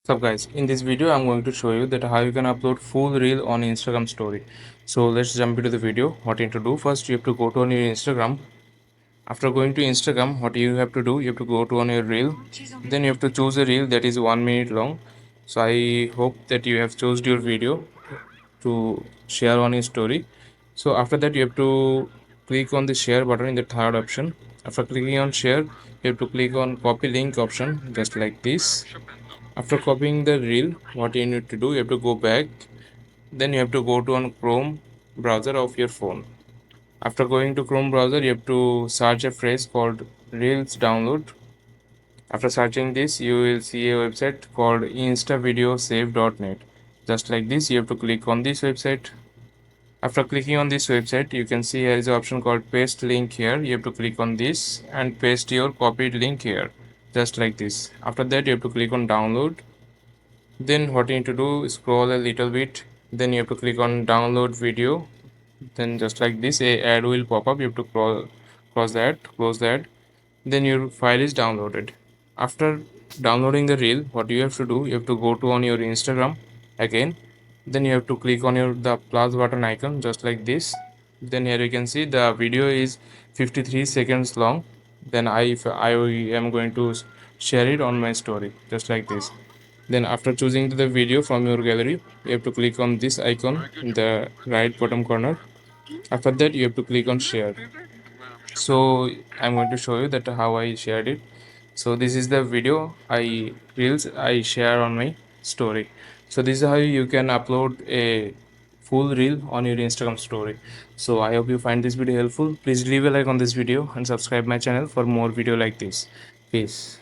So guys, in this video I'm going to show you that how you can upload full reel on Instagram story. So let's jump into the video. What you have to do, first you have to go to on your Instagram. After going to Instagram, what you have to do, you have to go to on your reel. Then you have to choose a reel that is 1 minute long. So I hope that you have chosen your video to share on your story. So after that you have to click on the share button in the third option. After clicking on share, you have to click on copy link option just like this. After copying the reel, what you need to do, you have to go back. Then you have to go to on Chrome browser of your phone. After going to Chrome browser, you have to search a phrase called Reels download. After searching this, you will see a website called instavideosave.net. Just like this, you have to click on this website. After clicking on this website, you can see here is an option called paste link here. You have to click on this and paste your copied link here. Just like this. After that, you have to click on download. Then what you need to do, scroll a little bit, then you have to click on download video. Then just like this, a ad will pop up. You have to close that. Then your file is downloaded. After downloading the reel, what you have to do, you have to go to on your Instagram again. Then you have to click on your the plus button icon just like this. Then here you can see the video is 53 seconds long. Then I am going to share it on my story just like this. Then after choosing the video from your gallery, you have to click on this icon in the right bottom corner. After that, you have to click on share. So I'm going to show you that how I shared it. So this is the video I share on my story. So this is how you can upload a full reel on your Instagram story. So I hope you find this video helpful. Please leave a like on this video and subscribe my channel for more video like this. Peace.